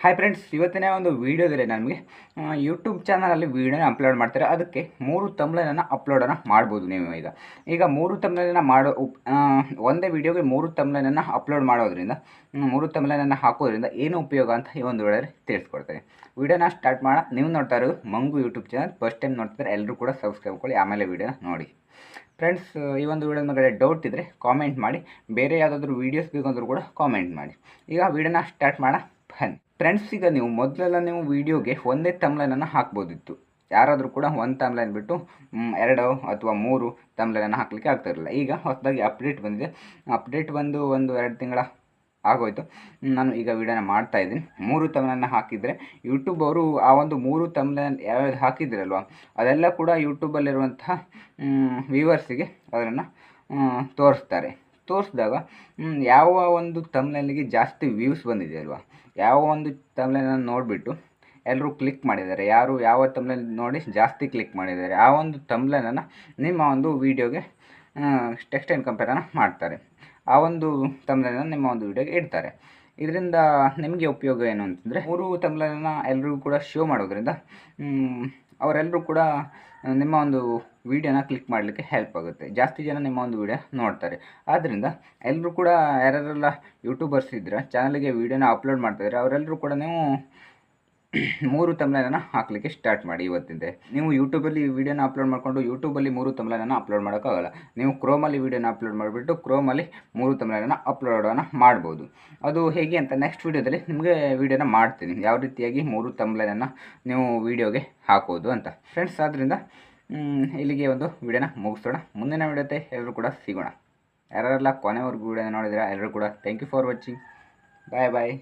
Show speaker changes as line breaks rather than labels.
Hi friends, ಇವತ್ತಿನ ಒಂದು ವೀಡಿಯೋದಲ್ಲಿ ನಮಗೆ ಯೂಟ್ಯೂಬ್ ಚಾನಲಲ್ಲಿ ವೀಡಿಯೋನ ಅಪ್ಲೋಡ್ ಮಾಡ್ತಾರೆ. ಅದಕ್ಕೆ 3 ತಮ್ಬ್ಲೈನನ್ನು ಅಪ್ಲೋಡನ್ನು ಮಾಡ್ಬೋದು ನೀವು. ಈಗ 3 ತಮ್ಬ್ಲೈನನ್ನು ಒಂದೇ ವೀಡಿಯೋಗೆ 3 ತಮ್ಬ್ಲೈನನ್ನು ಅಪ್ಲೋಡ್ ಮಾಡೋದ್ರಿಂದ 3 ತಮ್ಬ್ಲೈನನ್ನು ಹಾಕೋದ್ರಿಂದ ಏನು ಉಪಯೋಗ ಅಂತ ಈ ಒಂದು ವಿಡಿಯೋದಲ್ಲಿ ತಿಳಿಸ್ಕೊಡ್ತೀನಿ. ವೀಡಿಯೋನ ಸ್ಟಾರ್ಟ್ ಮಾಡೋಣ. ನೀವು ನೋಡ್ತಾ ಇರೋದು ಮಂಗು ಯೂಟ್ಯೂಬ್ ಚಾನಲ್. ಫಸ್ಟ್ ಟೈಮ್ ನೋಡ್ತಿದ್ರೆ ಎಲ್ಲರೂ ಕೂಡ ಸಬ್ಸ್ಕ್ರೈಬ್ ಮಾಡ್ಕೊಳ್ಳಿ, ಆಮೇಲೆ ವೀಡಿಯೋನ ನೋಡಿ. ಫ್ರೆಂಡ್ಸ್, ಈ ಒಂದು ವಿಡಿಯೋದ ಮೇಲೆ ಡೌಟ್ ಇದ್ದರೆ ಕಾಮೆಂಟ್ ಮಾಡಿ, ಬೇರೆ ಯಾವುದಾದ್ರೂ ವೀಡಿಯೋಸ್ ಬೇಕಂದ್ರೂ ಕೂಡ ಕಾಮೆಂಟ್ ಮಾಡಿ. ಈಗ ವೀಡಿಯೋನ ಸ್ಟಾರ್ಟ್ ಮಾಡೋಣ ಬನ್ನಿ. ಫ್ರೆಂಡ್ಸ್, ಈಗ ನೀವು ಮೊದಲೆಲ್ಲ ನೀವು ವೀಡಿಯೋಗೆ ಒಂದೇ ತಮ್ಬ್ಲೈನನ್ನು ಹಾಕ್ಬೋದಿತ್ತು. ಯಾರಾದರೂ ಕೂಡ ಒಂದು ತಮ್ಬ್ಲೈನ್ ಬಿಟ್ಟು 2 ಅಥವಾ 3 ತಮ್ಬ್ಲೈನನ್ನು ಹಾಕಲಿಕ್ಕೆ ಆಗ್ತಾಯಿರಲಿಲ್ಲ. ಈಗ ಹೊಸದಾಗಿ ಅಪ್ಡೇಟ್ ಬಂದಿದೆ. ಅಪ್ಡೇಟ್ ಬಂದು 1-2 ತಿಂಗಳ ಆಗೋಯ್ತು. ನಾನು ಈಗ ವೀಡಿಯೋನ ಮಾಡ್ತಾಯಿದ್ದೀನಿ. 3 ತಮ್ಬ್ಲೈನನ್ನು ಹಾಕಿದರೆ ಯೂಟ್ಯೂಬ್ ಅವರು ಆ ಒಂದು 3 ತಮ್ಬ್ಲೈನ್ ಯಾವ್ಯಾವ್ದು ಹಾಕಿದ್ದೀರಲ್ವ ಅದೆಲ್ಲ ಕೂಡ ಯೂಟ್ಯೂಬಲ್ಲಿರುವಂತಹ ವ್ಯೂವರ್ಸಿಗೆ ಅದನ್ನು ತೋರಿಸಿದಾಗ ಯಾವ ಒಂದು ತಮ್ಬ್ಲೈನಿಗೆ ಜಾಸ್ತಿ ವ್ಯೂಸ್ ಬಂದಿದೆ ಅಲ್ವಾ, ಯಾವ ಒಂದು ತಮ್ಬ್ಲೈನನ್ನು ನೋಡಿಬಿಟ್ಟು ಎಲ್ಲರೂ ಕ್ಲಿಕ್ ಮಾಡಿದ್ದಾರೆ, ಯಾರು ಯಾವ ತಮ್ಬ್ಲೈನ್ ನೋಡಿ ಜಾಸ್ತಿ ಕ್ಲಿಕ್ ಮಾಡಿದ್ದಾರೆ, ಆ ಒಂದು ತಮ್ಬ್ಲೈನನ್ನು ನಿಮ್ಮ ಒಂದು ವೀಡಿಯೋಗೆ ಟೆಕ್ಸ್ಟ್ ಆ್ಯಂಡ್ ಕಂಪೇರನ್ನು ಮಾಡ್ತಾರೆ. ಆ ಒಂದು ತಮ್ಬ್ಲೈನನ್ನು ನಿಮ್ಮ ಒಂದು ವೀಡಿಯೋಗೆ ಇಡ್ತಾರೆ. ಇದರಿಂದ ನಿಮಗೆ ಉಪಯೋಗ ಏನು ಅಂತಂದರೆ, 3 ತಮ್ಬ್ಲೈನನ್ನು ಎಲ್ರಿಗೂ ಕೂಡ ಶೋ ಮಾಡೋದ್ರಿಂದ ಅವರೆಲ್ಲರೂ ಕೂಡ ನಿಮ್ಮ ಒಂದು ವೀಡಿಯೋನ ಕ್ಲಿಕ್ ಮಾಡಲಿಕ್ಕೆ ಹೆಲ್ಪ್ ಆಗುತ್ತೆ. ಜಾಸ್ತಿ ಜನ ನಿಮ್ಮ ಒಂದು ವೀಡಿಯೋ ನೋಡ್ತಾರೆ. ಆದ್ದರಿಂದ ಎಲ್ಲರೂ ಕೂಡ ಯಾರ್ಯಾರೆಲ್ಲ ಯೂಟ್ಯೂಬರ್ಸ್ ಇದ್ದರೆ ಚಾನಲಿಗೆ ವೀಡಿಯೋನ ಅಪ್ಲೋಡ್ ಮಾಡ್ತಾಯಿದ್ರೆ ಅವರೆಲ್ಲರೂ ಕೂಡ ನೀವು 3 ತಮ್ಬ್ಲೈನನ್ನು ಹಾಕಲಿಕ್ಕೆ ಸ್ಟಾರ್ಟ್ ಮಾಡಿ. ಇವತ್ತಿಂದ ನೀವು ಯೂಟ್ಯೂಬಲ್ಲಿ ವೀಡಿಯೋನ ಅಪ್ಲೋಡ್ ಮಾಡಿಕೊಂಡು ಯೂಟ್ಯೂಬಲ್ಲಿ 3 ತಮ್ಬ್ಲೈನನ್ನು ಅಪ್ಲೋಡ್ ಮಾಡೋಕ್ಕಾಗಲ್ಲ. ನೀವು ಕ್ರೋಮಲ್ಲಿ ವೀಡಿಯೋನ ಅಪ್ಲೋಡ್ ಮಾಡಿಬಿಟ್ಟು ಕ್ರೋಮಲ್ಲಿ 3 ತಮ್ಬ್ಲೈನನ್ನು ಅಪ್ಲೋಡನ್ನು ಮಾಡ್ಬೋದು. ಅದು ಹೇಗೆ ಅಂತ ನೆಕ್ಸ್ಟ್ ವೀಡಿಯೋದಲ್ಲಿ ನಿಮಗೆ ವೀಡಿಯೋನ ಮಾಡ್ತೀನಿ, ಯಾವ ರೀತಿಯಾಗಿ 3 ತಮ್ಬ್ಲೈನನ್ನು ನೀವು ವೀಡಿಯೋಗೆ ಹಾಕೋದು ಅಂತ. ಫ್ರೆಂಡ್ಸ್, ಆದ್ದರಿಂದ ಇಲ್ಲಿಗೆ ಒಂದು ವೀಡಿಯೋನ ಮುಗಿಸೋಣ. ಮುಂದಿನ ವೀಡಿಯೋತೆ ಎಲ್ಲರೂ ಕೂಡ ಸಿಗೋಣ. ಯಾರೆಲ್ಲ ಕೊನೆವರೆಗೂ ವೀಡಿಯೋನ ನೋಡಿದ್ರೆ ಎಲ್ಲರೂ ಕೂಡ thank you for watching. Bye bye.